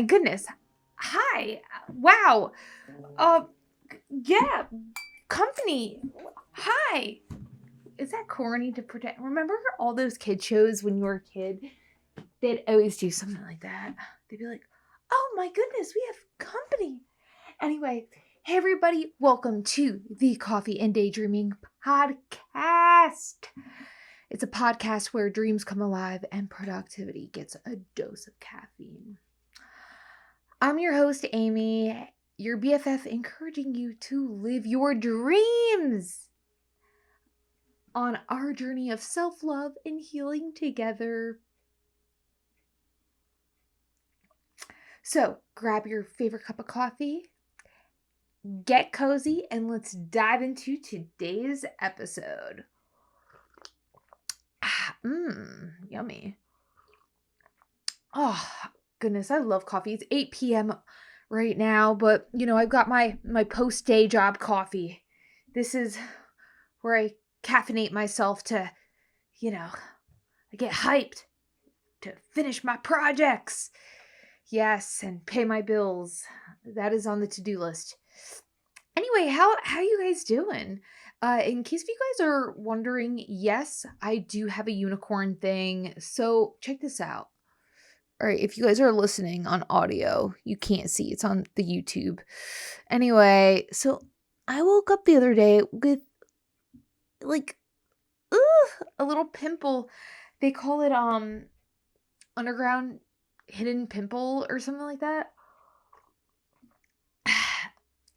my goodness. Hi. Wow. Uh, yeah. Company. Hi. Is that corny to pretend? Remember all those kid shows when you were a kid? They'd always do something like that. They'd be like, oh my goodness, we have company. Anyway, hey everybody, welcome to the Coffee and Daydreaming podcast. It's a podcast where dreams come alive and productivity gets a dose of caffeine. I'm your host, Amy, your BFF, encouraging you to live your dreams on our journey of self-love and healing together. So grab your favorite cup of coffee, get cozy, and let's dive into today's episode. Yummy. Oh, goodness, I love coffee. It's 8 p.m. right now, but, I've got my post-day job coffee. This is where I caffeinate myself to, I get hyped to finish my projects. Yes, and pay my bills. That is on the to-do list. Anyway, how you guys doing? In case if you guys are wondering, yes, I do have a unicorn thing. So check this out. All right, if you guys are listening on audio, you can't see. It's on the YouTube. Anyway, so I woke up the other day with a little pimple. They call it underground hidden pimple or something like that.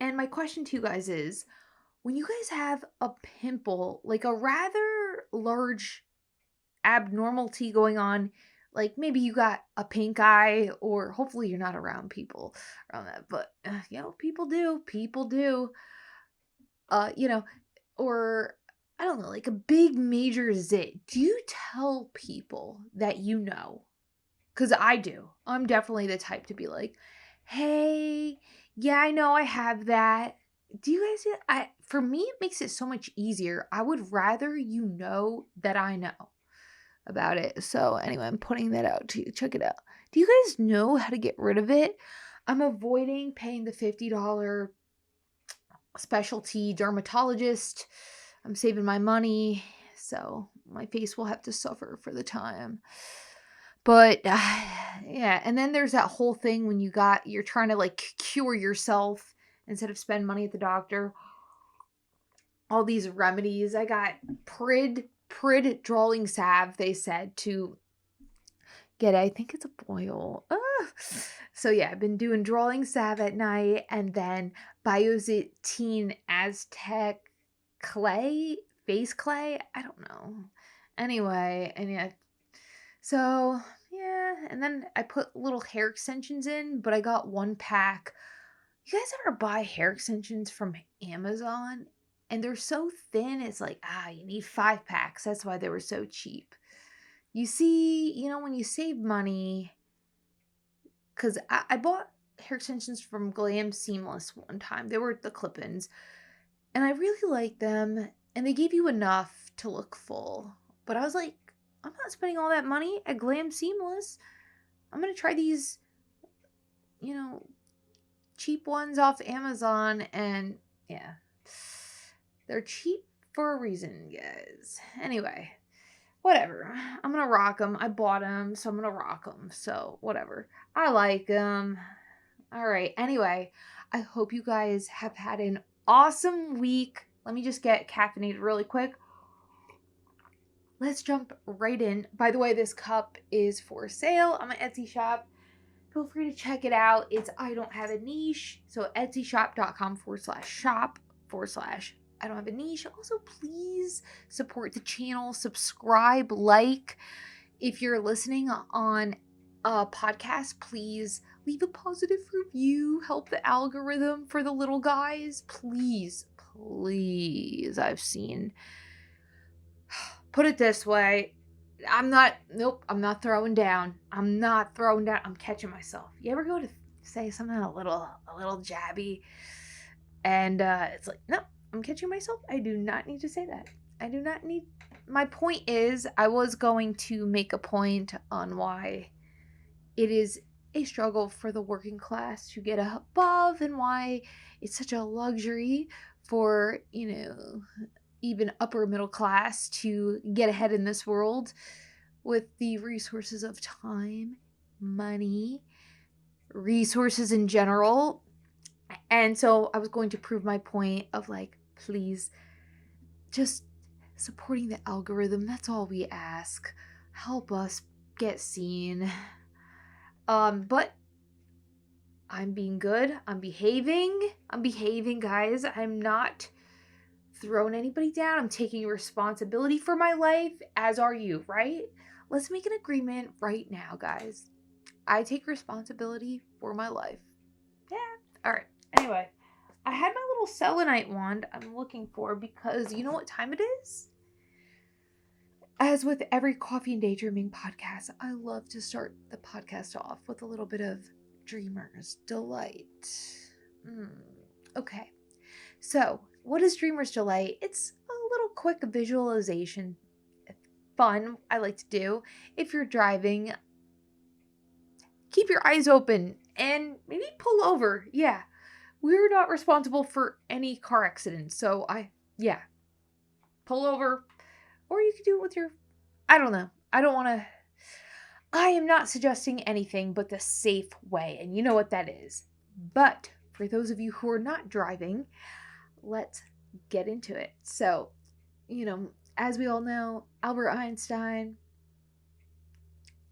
And my question to you guys is, when you guys have a pimple, like a rather large abnormality going on, like maybe you got a pink eye, or hopefully you're not around people around that, but people do, or I don't know, like a big major zit. Do you tell people that you know? Because I do. I'm definitely the type to be like, hey, yeah, I know I have that. Do you guys, for me, it makes it so much easier. I would rather you know that I know about it. So anyway, I'm putting that out to you. Check it out. Do you guys know how to get rid of it? I'm avoiding paying the $50 specialty dermatologist. I'm saving my money, so my face will have to suffer for the time. But yeah, and then there's that whole thing when you're trying to like cure yourself instead of spend money at the doctor. All these remedies. I got Prid drawing salve, they said, to get it. I think it's a boil. So yeah, I've been doing drawing salve at night, and then Biozitine Aztec clay, face clay. I don't know. Anyway, and yeah. So yeah, and then I put little hair extensions in, but I got 1 pack. You guys ever buy hair extensions from Amazon? And they're so thin, it's like, you need 5 packs. That's why they were so cheap. You see, when you save money, because I bought hair extensions from Glam Seamless one time. They were the clip-ins, and I really liked them, and they gave you enough to look full. But I was like, I'm not spending all that money at Glam Seamless. I'm going to try these, cheap ones off Amazon, and yeah. They're cheap for a reason, guys. Anyway, whatever. I'm going to rock them. I bought them, so I'm going to rock them. So, whatever. I like them. All right. Anyway, I hope you guys have had an awesome week. Let me just get caffeinated really quick. Let's jump right in. By the way, this cup is for sale on my Etsy shop. Feel free to check it out. It's I Don't Have a Niche. So etsyshop.com/shop/ I Don't Have a Niche. Also, please support the channel. Subscribe, like. If you're listening on a podcast, please leave a positive review. Help the algorithm for the little guys. Please, please. Put it this way. I'm not throwing down. I'm catching myself. You ever go to say something a little jabby, and it's like, no, I'm catching myself. I do not need to say that. My point is, I was going to make a point on why it is a struggle for the working class to get above, and why it's such a luxury for, even upper middle class to get ahead in this world with the resources of time, money, resources in general. And so I was going to prove my point of like, please, just supporting the algorithm. That's all we ask. Help us get seen. But I'm being good. I'm behaving, guys. I'm not throwing anybody down. I'm taking responsibility for my life, as are you, right? Let's make an agreement right now, guys. I take responsibility for my life. Yeah. All right. Anyway, I had my little selenite wand I'm looking for because you know what time it is? As with every Coffee and Daydreaming podcast, I love to start the podcast off with a little bit of Dreamer's Delight. Okay. So, what is Dreamer's Delight? It's a little quick visualization. Fun, I like to do. If you're driving, keep your eyes open and maybe pull over. Yeah. We're not responsible for any car accidents. So, pull over. Or you could do it with your, I don't know. I am not suggesting anything but the safe way. And you know what that is. But for those of you who are not driving, let's get into it. So, as we all know, Albert Einstein,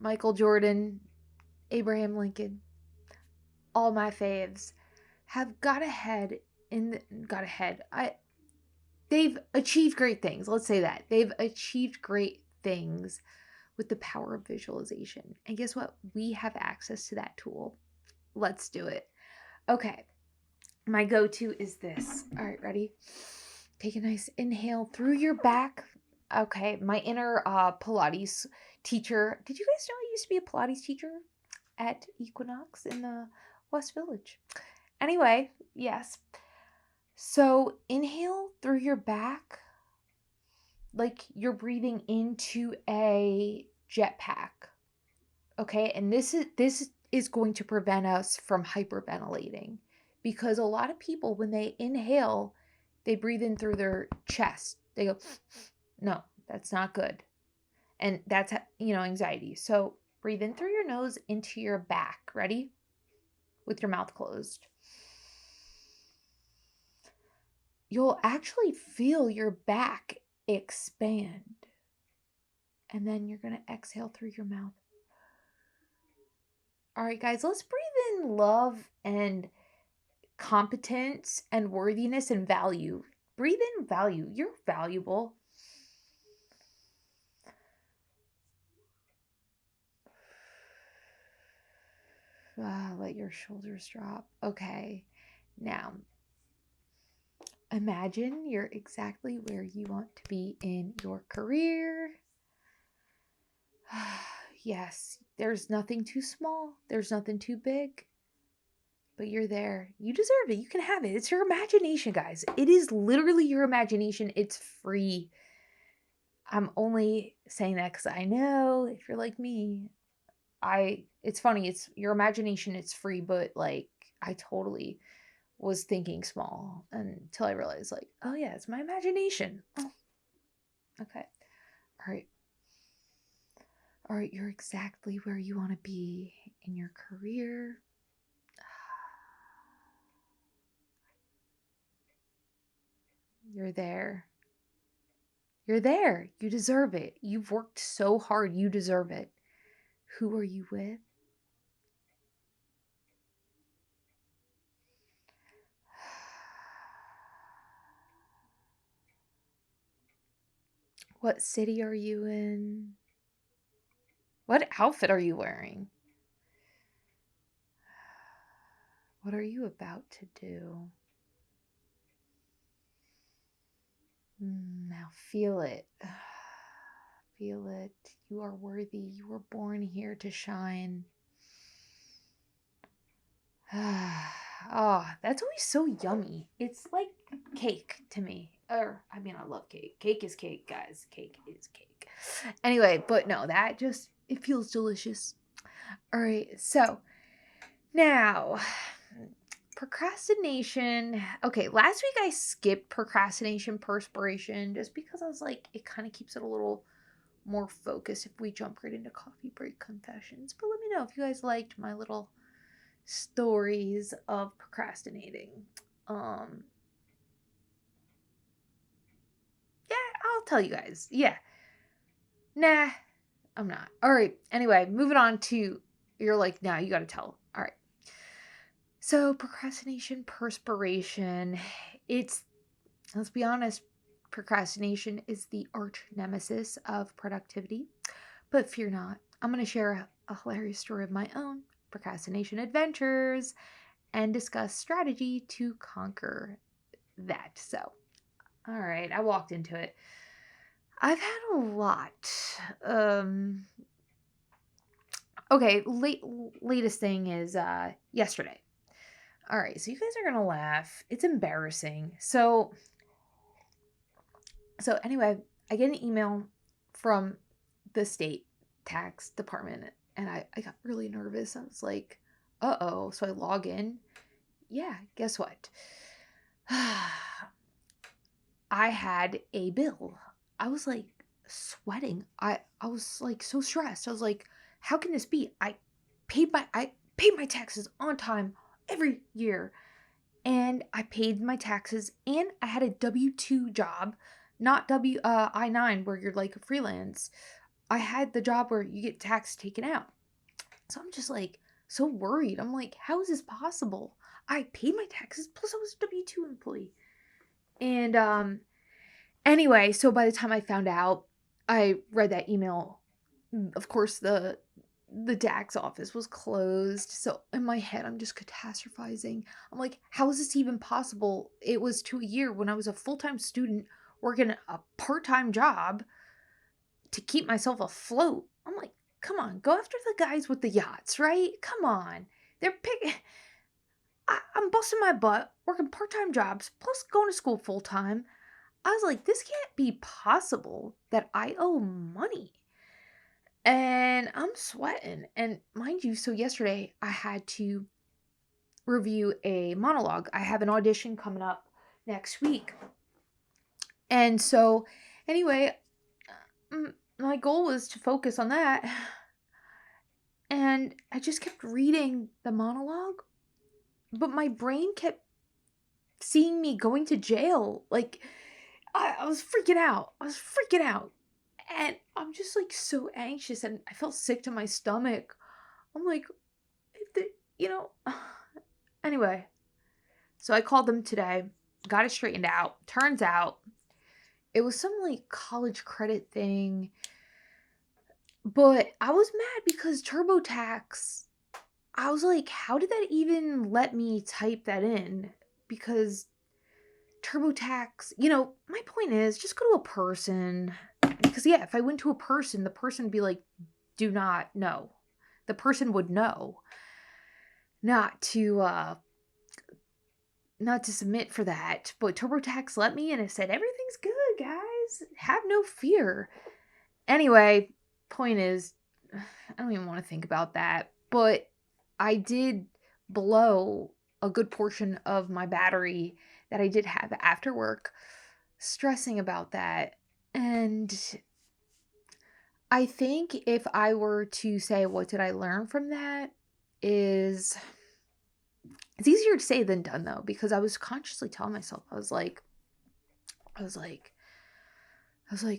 Michael Jordan, Abraham Lincoln, all my faves have got ahead. They've achieved great things. Let's say that. They've achieved great things with the power of visualization. And guess what? We have access to that tool. Let's do it. Okay. My go-to is this. All right, ready? Take a nice inhale through your back. Okay, my inner Pilates teacher. Did you guys know I used to be a Pilates teacher at Equinox in the West Village? Anyway, yes. So inhale through your back like you're breathing into a jetpack. Okay, and this is going to prevent us from hyperventilating, because a lot of people, when they inhale, they breathe in through their chest. They go, no, that's not good. And that's, anxiety. So breathe in through your nose into your back. Ready? With your mouth closed. You'll actually feel your back expand. And then you're going to exhale through your mouth. All right, guys, let's breathe in love and competence and worthiness and value. Breathe in value. You're valuable. Let your shoulders drop. Okay. Now, imagine you're exactly where you want to be in your career. Yes, there's nothing too small. There's nothing too big. But you're there. You deserve it. You can have it. It's your imagination, guys. It is literally your imagination. It's free. I'm only saying that because I know if you're like me, it's funny. It's your imagination. It's free, but like I totally was thinking small until I realized like, oh yeah, it's my imagination. Oh. Okay. All right. All right. You're exactly where you want to be in your career. You're there. You're there. You deserve it. You've worked so hard. You deserve it. Who are you with? What city are you in? What outfit are you wearing? What are you about to do? Now feel it. Feel it. You are worthy. You were born here to shine. Oh, that's always so yummy. It's like cake to me. I love cake. Cake is cake, guys. Cake is cake. Anyway, but no, it feels delicious. All right, so Now, procrastination. Okay, last week I skipped procrastination perspiration just because I was like, it kind of keeps it a little more focused if we jump right into coffee break confessions. But let me know if you guys liked my little stories of procrastinating. Um, yeah, I'll tell you guys. Yeah. Nah, I'm not. All right. Anyway, moving on to you're like, nah, you got to tell. All right. So, procrastination, perspiration. It's, let's be honest, procrastination is the arch nemesis of productivity. But fear not, I'm going to share a hilarious story of my own procrastination adventures and discuss strategy to conquer that. So, all right, I walked into it. I've had a lot. Um, okay, latest thing is yesterday. All right, so you guys are gonna laugh. It's embarrassing. So anyway, I get an email from the state tax department, and I got really nervous. I was like, uh-oh. So I log in. Yeah, guess what? I had a bill. I was like sweating. I was like so stressed. I was like, how can this be? I paid my taxes on time every year. And I paid my taxes and I had a W-2 job, not I-9 where you're like freelance. I had the job where you get tax taken out. So I'm just like so worried. I'm like, how is this possible? I paid my taxes plus I was a W-2 employee. And anyway, so by the time I found out, I read that email. Of course, the tax office was closed. So in my head, I'm just catastrophizing. I'm like, how is this even possible? It was to a year when I was a full-time student working a part-time job to keep myself afloat. I'm like, come on, go after the guys with the yachts, right? Come on. They're pick. I'm busting my butt, working part-time jobs, plus going to school full-time. I was like, this can't be possible that I owe money. And I'm sweating. And mind you, so yesterday I had to review a monologue. I have an audition coming up next week. And so, anyway, my goal was to focus on that. And I just kept reading the monologue, but my brain kept seeing me going to jail. Like, I was freaking out. I was freaking out. And I'm just like so anxious and I felt sick to my stomach. I'm like, you know, anyway. So I called them today, got it straightened out. Turns out it was some like college credit thing. But I was mad because TurboTax, I was like, how did that even let me type that in? Because TurboTax, my point is just go to a person. Because yeah, if I went to a person, the person would be like, do not know. The person would know not to submit for that. But TurboTax let me and it said everything's good, guys. Have no fear. Anyway, point is, I don't even want to think about that. But I did blow a good portion of my battery that I did have after work, stressing about that. And I think if I were to say, what did I learn from that? Is it's easier to say than done though, because I was consciously telling myself, I was like,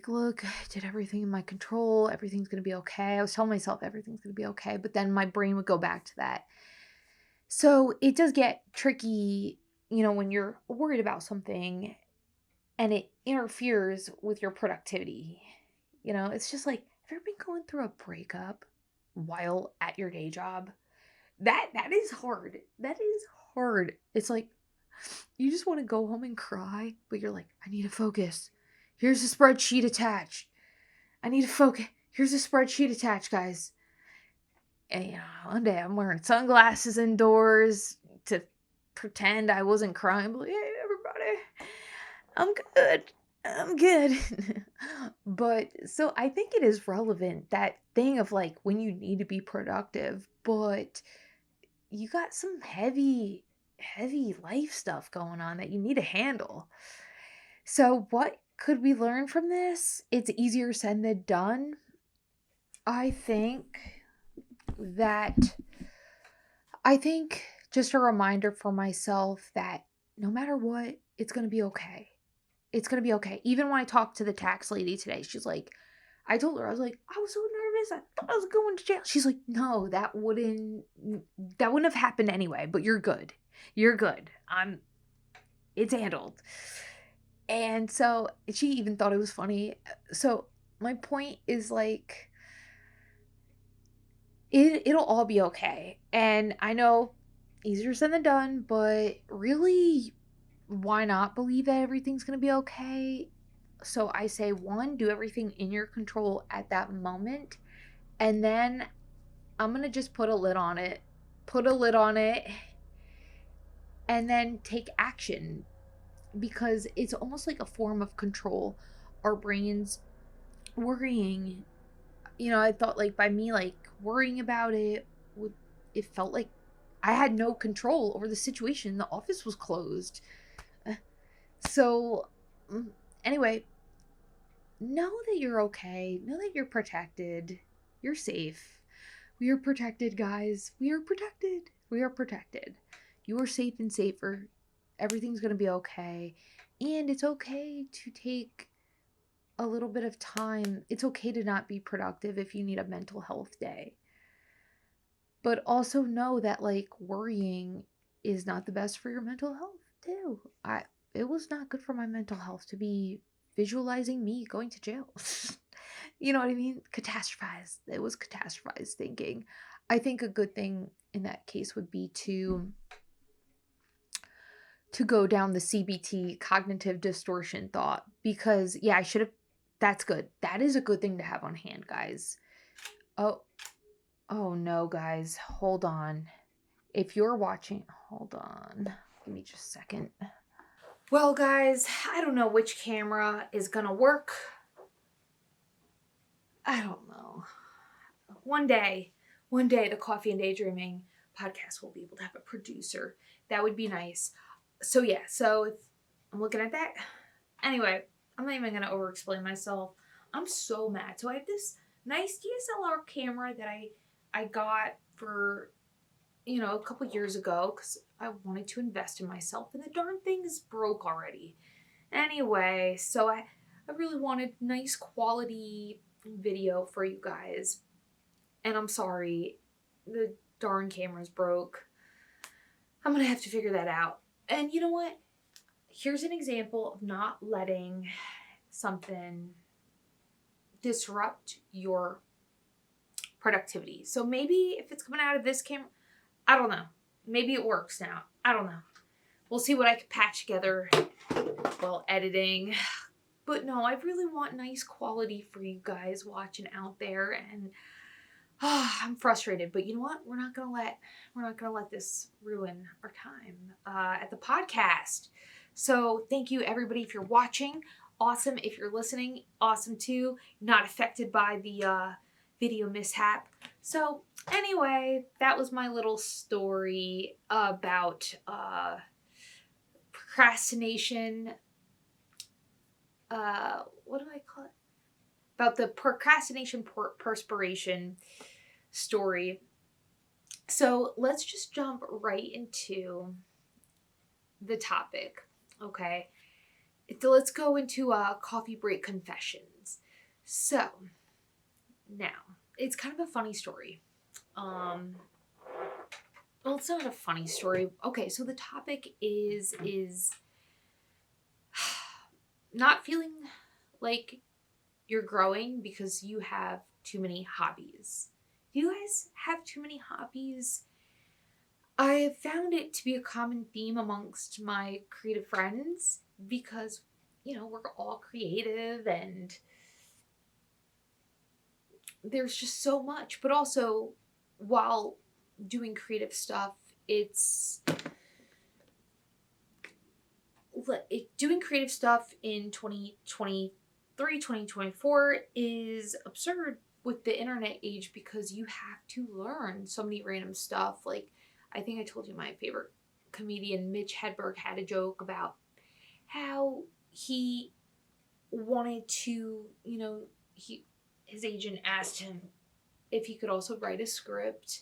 look, I did everything in my control. Everything's going to be okay. I was telling myself everything's going to be okay. But then my brain would go back to that. So it does get tricky, when you're worried about something and it interferes with your productivity. It's just like, have you ever been going through a breakup while at your day job? That is hard. That is hard. It's like you just want to go home and cry, but you're like, I need to focus. Here's a spreadsheet attached. I need to focus. Here's a spreadsheet attached, guys. And one day I'm wearing sunglasses indoors to pretend I wasn't crying. But hey, everybody, I'm good. I'm good. But so I think it is relevant, that thing of like when you need to be productive, but you got some heavy, heavy life stuff going on that you need to handle. So, what could we learn from this? It's easier said than done. I think that, I think just a reminder for myself that no matter what, it's going to be okay. It's going to be okay. Even when I talked to the tax lady today, she's like, I told her, I was like, I was so nervous. I thought I was going to jail. She's like, no, that wouldn't have happened anyway, but you're good. You're good. It's handled. And so she even thought it was funny. So my point is like, it'll all be okay. And I know easier said than done, but really, why not believe that everything's going to be okay? So I say, one, do everything in your control at that moment. And then I'm going to just put a lid on it. Put a lid on it and then take action, because it's almost like a form of control. Our brains worrying, I thought like by me like worrying about it, it felt like I had no control over the situation. The office was closed. So anyway, know that you're okay. Know that you're protected. You're safe. We are protected, guys. We are protected. We are protected. You are safe and safer. Everything's going to be okay. And it's okay to take a little bit of time. It's okay to not be productive if you need a mental health day. But also know that like worrying is not the best for your mental health too. It was not good for my mental health to be visualizing me going to jail. You know what I mean? Catastrophized. It was catastrophized thinking. I think a good thing in that case would be to go down the CBT, cognitive distortion thought, because yeah, I should have. That's good. That is a good thing to have on hand, guys. Oh no, guys, hold on. If you're watching, hold on. Give me just a second. Well, guys, I don't know which camera is gonna work. I don't know. One day, the Coffee and Daydreaming podcast will be able to have a producer. That would be nice. So yeah, so if I'm looking at that. Anyway, I'm not even going to over-explain myself. I'm so mad. So I have this nice DSLR camera that I got for, a couple years ago because I wanted to invest in myself, and the darn thing is broke already. Anyway, so I really wanted nice quality video for you guys. And I'm sorry, the darn camera's broke. I'm going to have to figure that out. And you know what? Here's an example of not letting something disrupt your productivity. So maybe if it's coming out of this camera, I don't know. Maybe it works now. I don't know. We'll see what I can patch together while editing. But no, I really want nice quality for you guys watching out there, and I'm frustrated. But you know what? We're not gonna let this ruin our time at the podcast. So thank you everybody if you're watching. Awesome if you're listening. Awesome too. Not affected by the video mishap. So anyway, that was my little story about procrastination. What do I call it? About the procrastination perspiration story. So let's just jump right into the topic. Okay. So let's go into coffee break confessions. So now it's kind of a funny story. Well, it's not a funny story. Okay, so the topic is not feeling like you're growing because you have too many hobbies. Do you guys have too many hobbies? I have found it to be a common theme amongst my creative friends because, we're all creative and there's just so much. But also, while doing creative stuff, doing creative stuff in 2023, 2024 is absurd with the internet age because you have to learn so many random stuff. Like, I think I told you my favorite comedian, Mitch Hedberg, had a joke about how he wanted to, his agent asked him if he could also write a script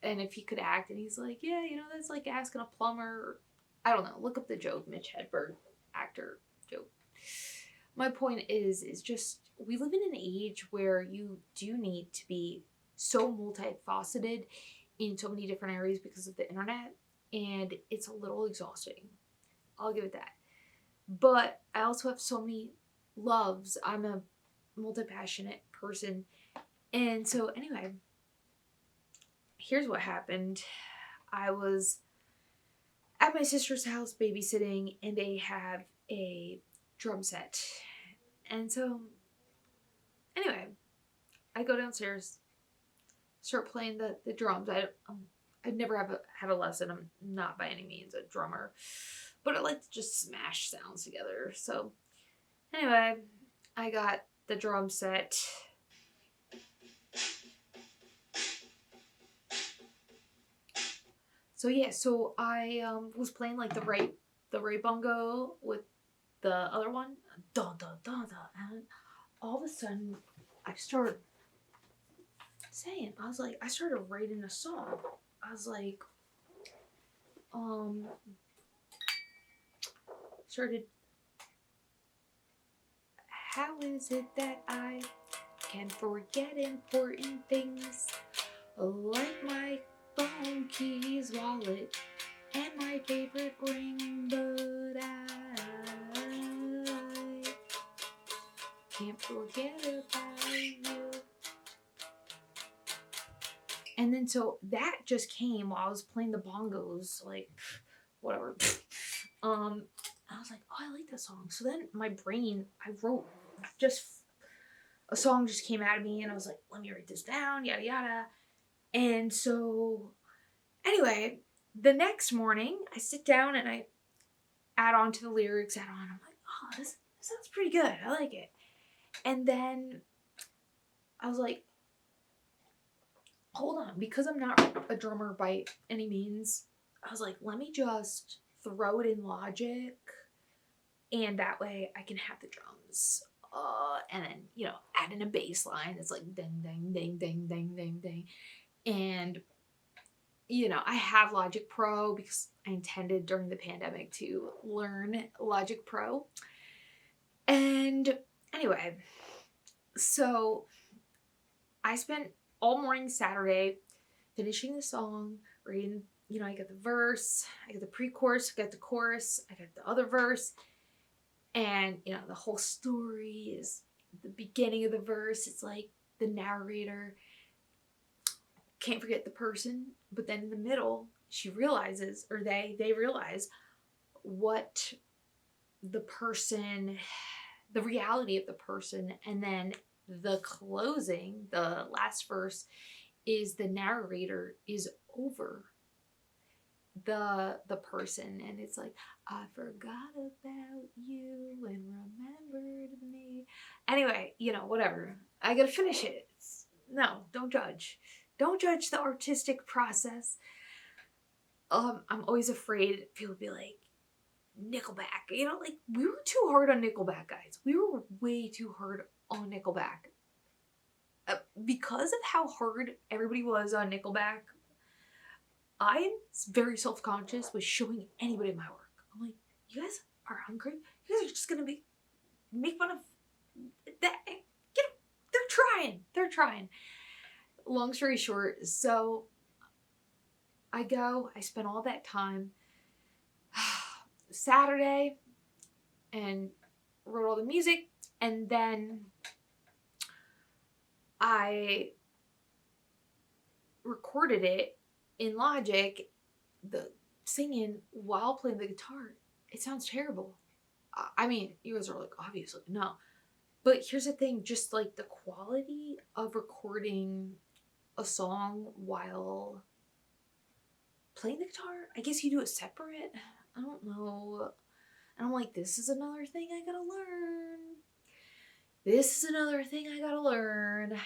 and if he could act, and he's like, yeah, that's like asking a plumber. I don't know. Look up the joke, Mitch Hedberg, actor joke. My point is just we live in an age where you do need to be so multifaceted in so many different areas because of the internet, and it's a little exhausting. I'll give it that. But I also have so many loves. I'm a multi-passionate person. And so anyway, here's what happened. I was at my sister's house babysitting, and they have a drum set. And so anyway, I go downstairs, start playing the drums. I'd never had a lesson. I'm not by any means a drummer, but I like to just smash sounds together. So anyway, I got the drum set. So I was playing like the right bongo with the other one, da da da da, and all of a sudden I started saying, I started writing a song. I was like, started. How is it that I can forget important things like my phone, keys, wallet, and my favorite ring, but I can't forget about you. And then so that just came while I was playing the bongos, like whatever. I was like, oh, I like that song. So then my brain, I wrote just a song just came out of me, and I was like, let me write this down, yada yada. And so anyway, the next morning I sit down and I add on to the lyrics, I'm like, oh, this sounds pretty good. I like it. And then I was like, hold on, because I'm not a drummer by any means, I was like, let me just throw it in Logic, and that way I can have the drums. And then, add in a bass line. It's like ding, ding, ding, ding, ding, ding, ding. And, I have Logic Pro because I intended during the pandemic to learn Logic Pro. And anyway, so I spent all morning Saturday finishing the song, reading, I got the verse, I got the pre-chorus, I got the chorus, I got the other verse. And, the whole story is the beginning of the verse. It's like the narrator can't forget the person, but then in the middle, she realizes, or they realize what the person, the reality of the person. And then the closing, the last verse, is the narrator is over the person, and it's like, I forgot about you and remembered me. Anyway, whatever. I gotta finish it. No, don't judge. Don't judge the artistic process. I'm always afraid people be like, Nickelback. Like, we were too hard on Nickelback, guys. We were way too hard on Nickelback. Because of how hard everybody was on Nickelback, I'm very self-conscious with showing anybody my work. I'm like, you guys are hungry? You guys are just gonna make fun of that. They're trying. Long story short, so I spent all that time Saturday and wrote all the music, and then I recorded it in Logic, the singing while playing the guitar. It sounds terrible. I mean, you guys are like, obviously, no. But here's the thing, just like the quality of recording a song while playing the guitar, I guess you do it separate. I don't know. And I'm like, this is another thing I gotta learn.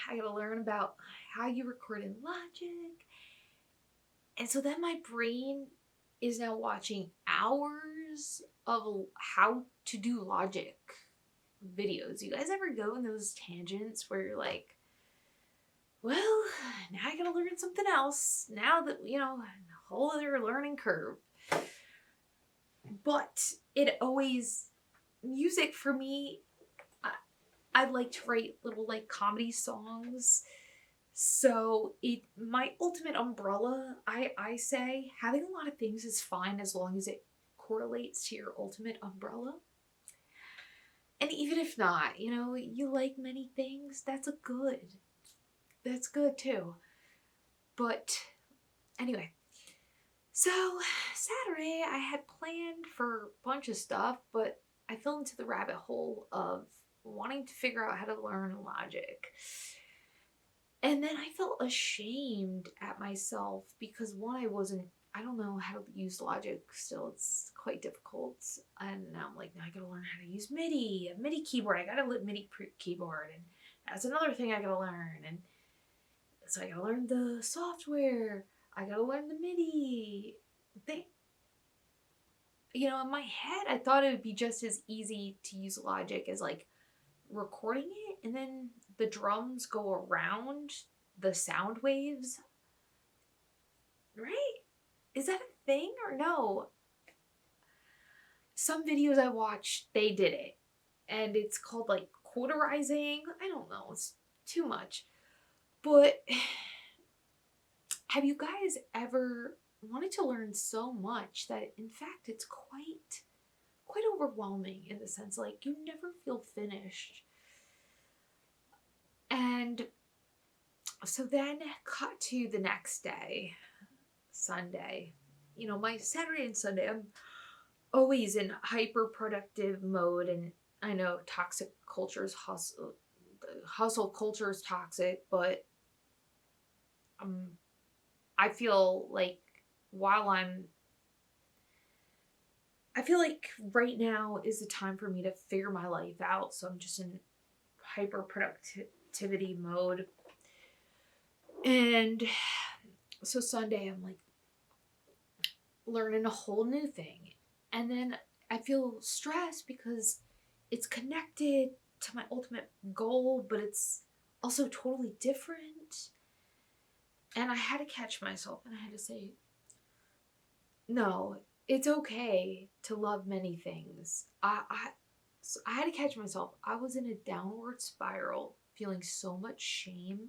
I gotta learn about how you record in Logic. And so then my brain is now watching hours of how to do logic videos. You guys ever go in those tangents where you're like, well, now I gotta learn something else. Now that, a whole other learning curve. But it always, music for me, I like to write little like comedy songs. So my ultimate umbrella, I say having a lot of things is fine as long as it correlates to your ultimate umbrella. And even if not, you like many things, that's good too. But anyway, so Saturday I had planned for a bunch of stuff, but I fell into the rabbit hole of wanting to figure out how to learn logic. And then I felt ashamed at myself because one, I don't know how to use logic still. It's quite difficult. And now I'm like, now I gotta learn how to use a MIDI keyboard. I gotta learn MIDI keyboard. And that's another thing I gotta learn. And so I gotta learn the software. I gotta learn the MIDI thing. In my head, I thought it would be just as easy to use logic as like recording it, and then the drums go around the sound waves, right? Is that a thing or no? Some videos I watched, they did it, and it's called like quarterizing. I don't know, it's too much. But have you guys ever wanted to learn so much that in fact it's quite overwhelming, in the sense like you never feel finished? And so then cut to the next day, Sunday. My Saturday and Sunday, I'm always in hyper productive mode, and I know toxic culture's hustle culture is toxic, but I feel like I feel like right now is the time for me to figure my life out. So I'm just in hyper productivity mode. And so Sunday, I'm like learning a whole new thing. And then I feel stressed because it's connected to my ultimate goal, but it's also totally different. And I had to catch myself and I had to say, no, it's okay to love many things. So I had to catch myself. I was in a downward spiral, feeling so much shame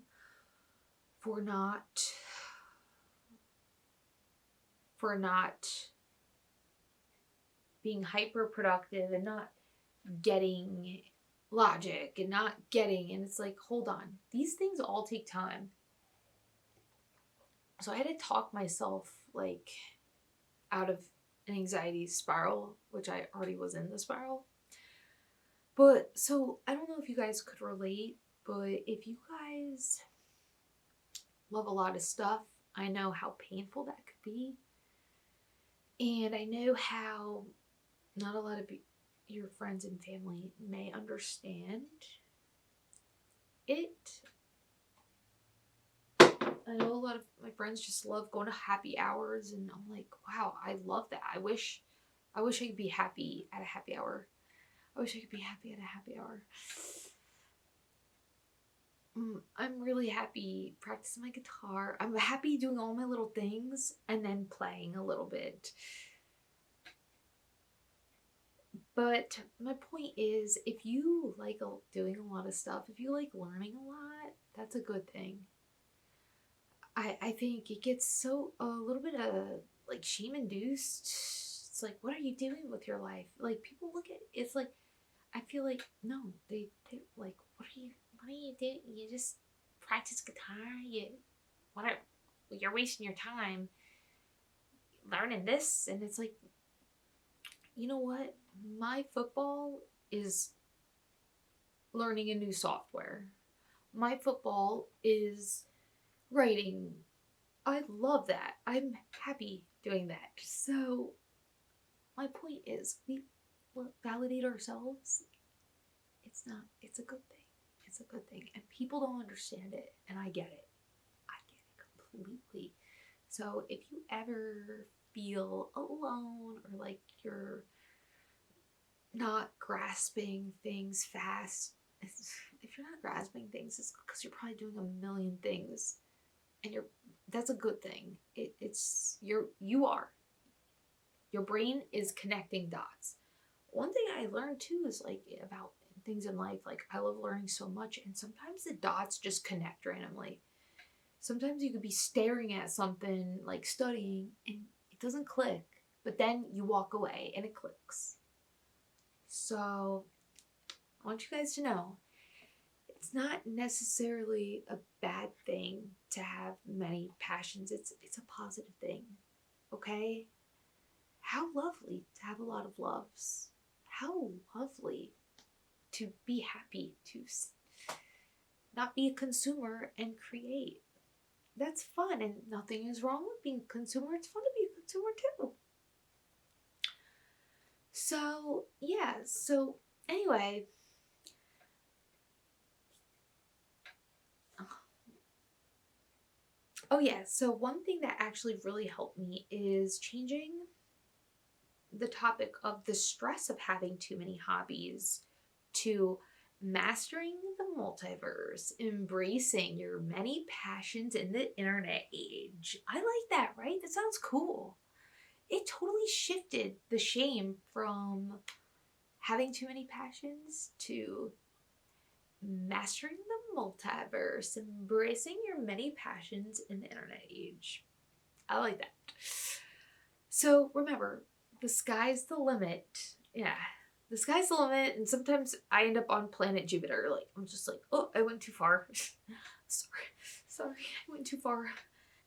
for not being hyper productive and not getting logic and it's like, hold on, these things all take time. So I had to talk myself like out of an anxiety spiral, which I already was in the spiral. But so I don't know if you guys could relate, but if you guys love a lot of stuff, I know how painful that could be. And I know how not a lot of your friends and family may understand it. I know a lot of my friends just love going to happy hours, and I'm like, wow, I love that. I wish I could be happy at a happy hour. I'm really happy practicing my guitar. I'm happy doing all my little things and then playing a little bit. But my point is, if you like doing a lot of stuff, if you like learning a lot, that's a good thing. I think it gets a little bit of like shame induced. It's like, what are you doing with your life? Like, people look at it's like, I feel like, no, they like, what are you doing? You just practice guitar. You're wasting your time learning this. And it's like, you know what? My football is learning a new software. My football is writing. I love that. I'm happy doing that. So my point is, we validate ourselves. It's a good thing. It's a good thing. And people don't understand it. And I get it. Completely. So if you ever feel alone or like you're not grasping things fast, if you're not grasping things, it's because you're probably doing a million things, and that's a good thing. You are. Your brain is connecting dots. One thing I learned too is like about things in life, like I love learning so much, and sometimes the dots just connect randomly. Sometimes you could be staring at something, like studying, and it doesn't click, but then you walk away and it clicks. So I want you guys to know it's not necessarily a bad thing to have many passions. It's a positive thing. Okay? How lovely to have a lot of loves. How lovely to be happy, to not be a consumer and create. That's fun, and nothing is wrong with being a consumer. It's fun to be a consumer too. So, yeah, anyway. Oh, yeah, so one thing that actually really helped me is changing the topic of the stress of having too many hobbies to mastering the multiverse, embracing your many passions in the internet age. I like that, right? That sounds cool. It totally shifted the shame from having too many passions to mastering the multiverse, embracing your many passions in the internet age. I like that. So remember, the sky's the limit. Yeah, the sky's the limit, and sometimes I end up on planet Jupiter. Like, I'm just like, oh, I went too far. sorry, I went too far.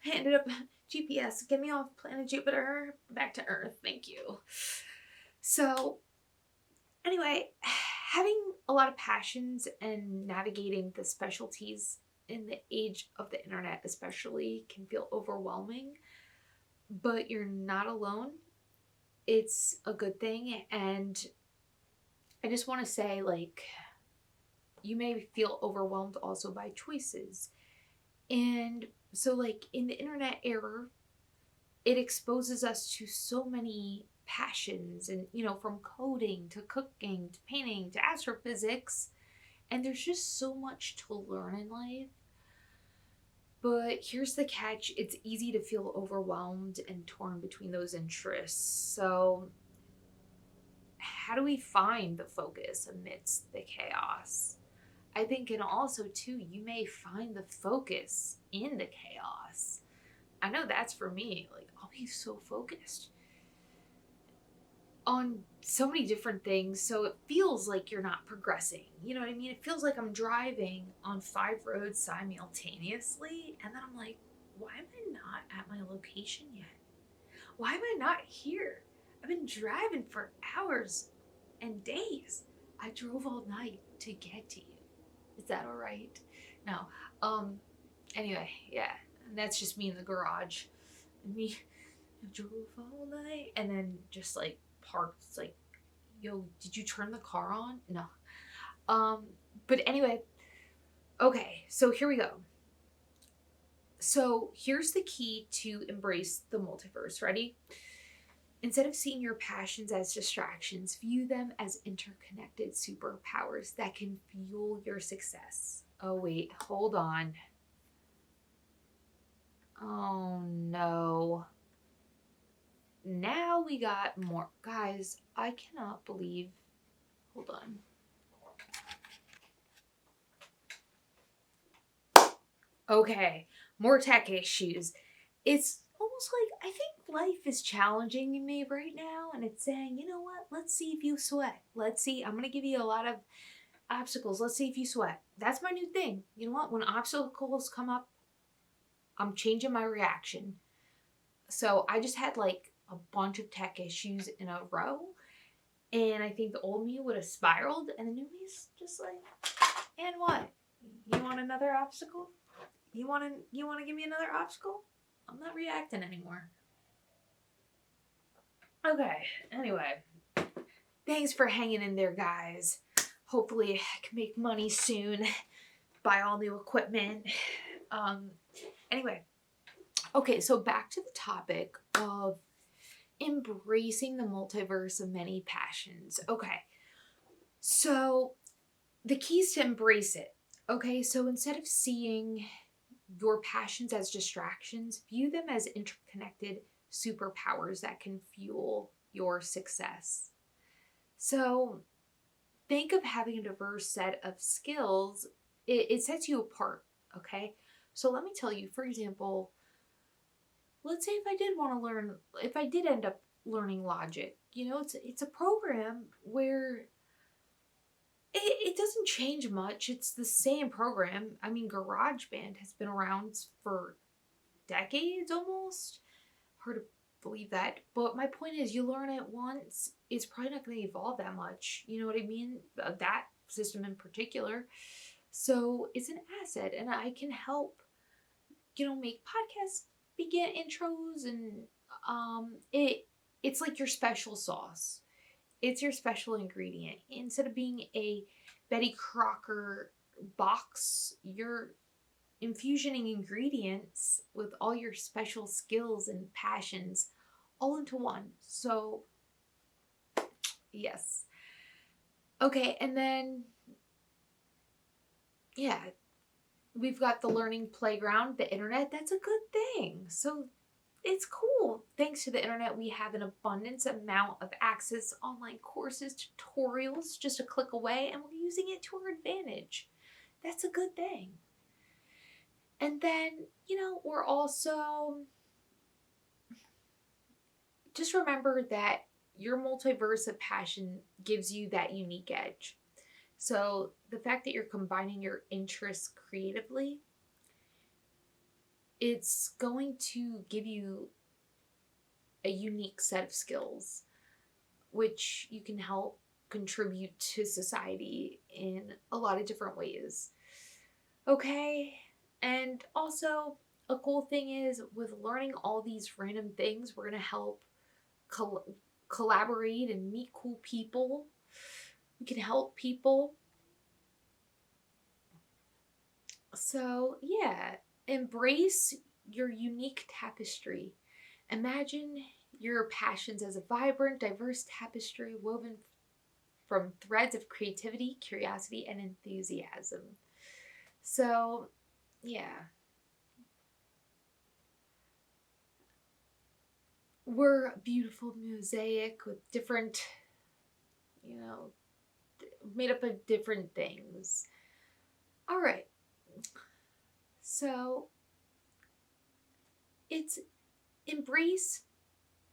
I ended up, GPS, get me off planet Jupiter, back to Earth, thank you. So, anyway, having a lot of passions and navigating the specialties in the age of the internet especially can feel overwhelming, but you're not alone. It's a good thing, and I just want to say, like, you may feel overwhelmed also by choices. And so, like, in the internet era, it exposes us to so many passions, and, from coding to cooking to painting to astrophysics. And there's just so much to learn in life. But here's the catch, it's easy to feel overwhelmed and torn between those interests. So, how do we find the focus amidst the chaos? I think, and also too, you may find the focus in the chaos. I know that's for me. Like, I'll be so focused on so many different things, so it feels like you're not progressing. You know what I mean? It feels like I'm driving on 5 roads simultaneously, and then I'm like, why am I not at my location yet? Why am I not here? I've been driving for hours and days. I drove all night to get to you. Is that all right? No. Anyway, yeah. And that's just me in the garage. And me, I drove all night and then just like parked. It's like, yo, did you turn the car on? No. But anyway, okay. So here we go. So here's the key to embrace the multiverse. Ready? Instead of seeing your passions as distractions, view them as interconnected superpowers that can fuel your success. Oh, wait, hold on. Oh, no. Now we got more. Guys, I cannot believe. Hold on. Okay, more tech issues. It's almost like I think life is challenging me right now, and it's saying, you know what? Let's see if you sweat. Let's see. I'm going to give you a lot of obstacles. Let's see if you sweat. That's my new thing. You know what? When obstacles come up, I'm changing my reaction. So I just had like a bunch of tech issues in a row, and I think the old me would have spiraled, and the new me's just like, and what? You want another obstacle? You want to give me another obstacle? I'm not reacting anymore. Okay, anyway. Thanks for hanging in there, guys. Hopefully I can make money soon. Buy all new equipment. Anyway, Okay, so back to the topic of embracing the multiverse of many passions. Okay, so the key is to embrace it. Okay, so instead of seeing your passions as distractions, view them as interconnected superpowers that can fuel your success. So think of having a diverse set of skills, it sets you apart. Okay, so let me tell you, for example, let's say if I did end up learning logic, it's a program where it doesn't change much. It's the same program. I mean, GarageBand has been around for decades almost. Hard to believe that. But my point is, you learn it once, it's probably not going to evolve that much. You know what I mean? That system in particular. So it's an asset, and I can help, make podcasts, begin intros, and it's like your special sauce. It's your special ingredient. Instead of being a Betty Crocker box, you're infusioning ingredients with all your special skills and passions all into one. So, yes. Okay, and then, yeah, we've got the learning playground, the internet. That's a good thing. So, it's cool. Thanks to the internet, we have an abundance amount of access, online courses, tutorials, just a click away, and we're using it to our advantage. That's a good thing. And then, we're also, just remember that your multiverse of passion gives you that unique edge. So the fact that you're combining your interests creatively, it's going to give you a unique set of skills, which you can help contribute to society in a lot of different ways. Okay? And also, a cool thing is, with learning all these random things, we're going to help collaborate and meet cool people. We can help people. So, yeah, embrace your unique tapestry. Imagine your passions as a vibrant, diverse tapestry woven from threads of creativity, curiosity, and enthusiasm. So, yeah. We're a beautiful mosaic with different, you know, made up of different things. All right. So, it's embrace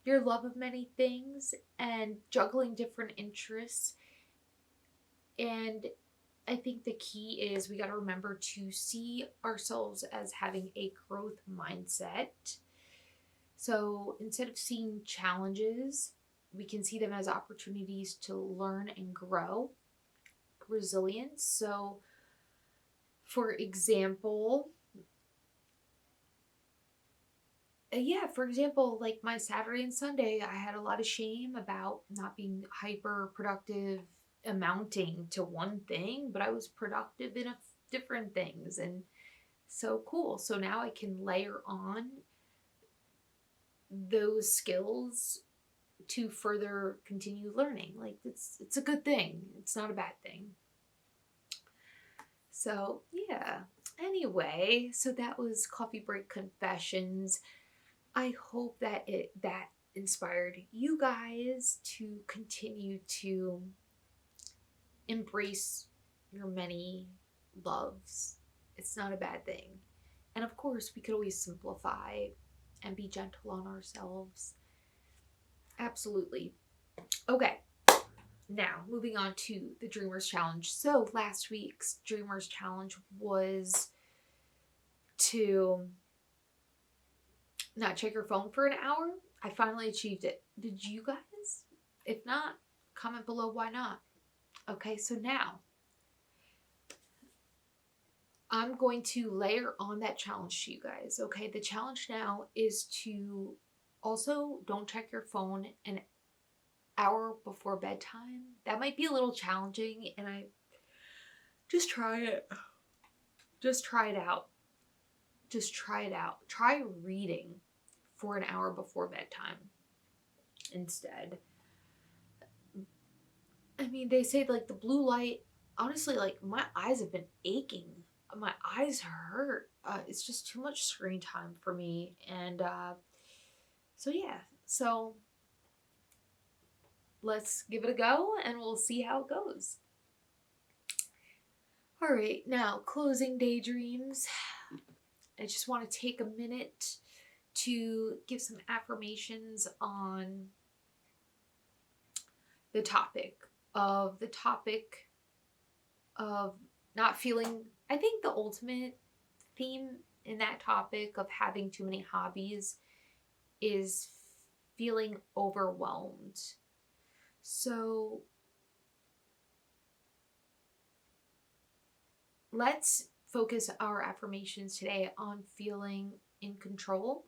your love of many things and juggling different interests. And I think the key is we got to remember to see ourselves as having a growth mindset. So instead of seeing challenges, we can see them as opportunities to learn and grow. Resilience. So, for example, like my Saturday and Sunday, I had a lot of shame about not being hyper productive, amounting to one thing, but I was productive in different things. And so cool. So now I can layer on those skills to further continue learning. Like it's a good thing. It's not a bad thing. So yeah. Anyway, so that was Coffee Break Confessions. I hope that that inspired you guys to continue to embrace your many loves. It's not a bad thing. And of course, we could always simplify and be gentle on ourselves. Absolutely. Okay. Now, moving on to the Dreamers Challenge. So, last week's Dreamers Challenge was to not check your phone for an hour. I finally achieved it. Did you guys? If not, comment below why not. Okay, so now I'm going to layer on that challenge to you guys. Okay, the challenge now is to also don't check your phone an hour before bedtime. That might be a little challenging, and just try it. Just try it out. just try it out. Try reading for an hour before bedtime instead. I mean, they say like the blue light, honestly, like my eyes have been aching. My eyes hurt. It's just too much screen time for me. And so, yeah. So let's give it a go and we'll see how it goes. All right, now closing daydreams. I just want to take a minute to give some affirmations on the topic of not feeling. I think the ultimate theme in that topic of having too many hobbies is feeling overwhelmed. So let's focus our affirmations today on feeling in control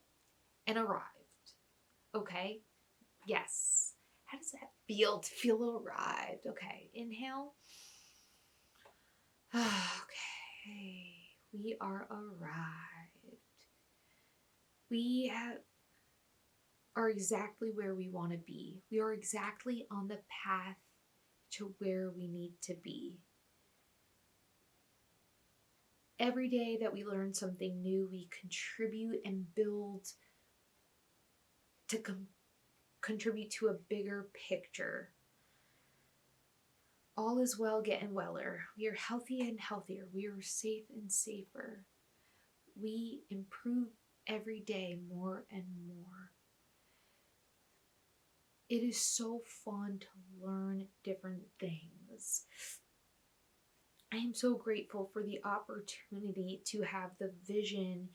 and arrived. Okay? Yes. How does that feel to feel arrived? Okay, inhale. Okay, we are arrived. We are exactly where we want to be. We are exactly on the path to where we need to be. Every day that we learn something new, we contribute and build to contribute to a bigger picture. All is well, getting weller. We are healthy and healthier. We are safe and safer. We improve every day more and more. It is so fun to learn different things. I am so grateful for the opportunity to have the vision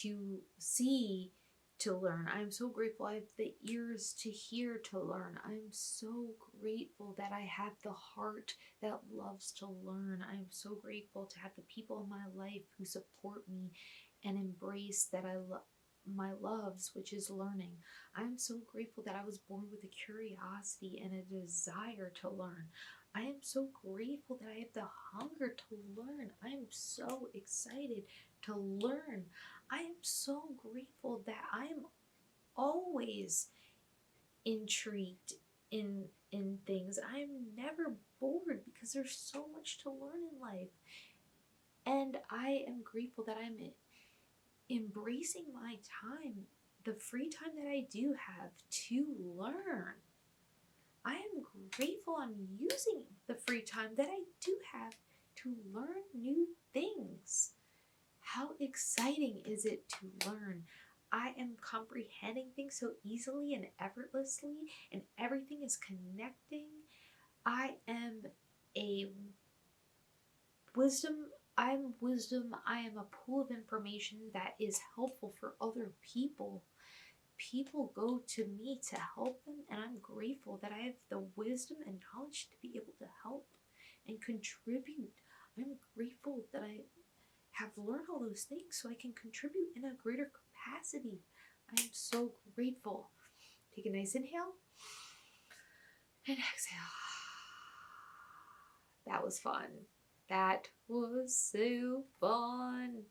to see, to learn. I'm so grateful I have the ears to hear, to learn. I'm so grateful that I have the heart that loves to learn. I'm so grateful to have the people in my life who support me and embrace that my loves, which is learning. I'm so grateful that I was born with a curiosity and a desire to learn. I am so grateful that I have the hunger to learn. I am so excited to learn. I am so grateful that I am always intrigued in things. I am never bored because there's so much to learn in life. And I am grateful that I'm embracing my time, the free time that I do have to learn. I am grateful I'm using the free time that I do have to learn new things. How exciting is it to learn? I am comprehending things so easily and effortlessly, and everything is connecting. I am wisdom. I am a pool of information that is helpful for other people. People go to me to help them, and I'm grateful that I have the wisdom and knowledge to be able to help and contribute. I'm grateful that I have learned all those things so I can contribute in a greater capacity. I am so grateful. Take a nice inhale and exhale. That was fun. That was so fun.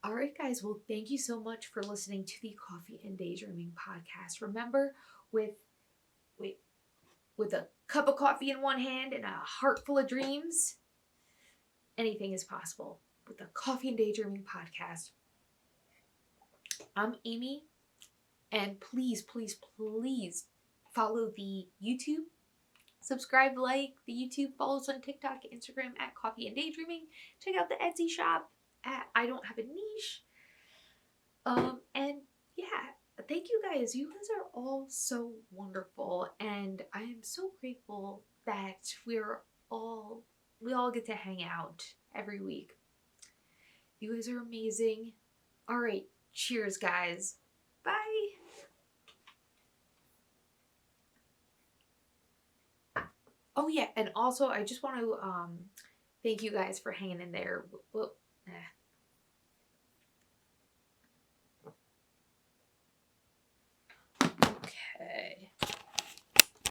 All right, guys. Well, thank you so much for listening to the Coffee and Daydreaming podcast. Remember, with a cup of coffee in one hand and a heart full of dreams, anything is possible. With the Coffee and Daydreaming podcast, I'm Amy, and please, please, please follow the YouTube. Subscribe, like the YouTube, follow us on TikTok, Instagram at Coffee and Daydreaming. Check out the Etsy shop at I Don't Have a Niche. And yeah, thank you guys. You guys are all so wonderful, and I am so grateful that we all get to hang out every week. You guys are amazing. All right, cheers, guys. Bye. Oh yeah, and also I just want to thank you guys for hanging in there. Well,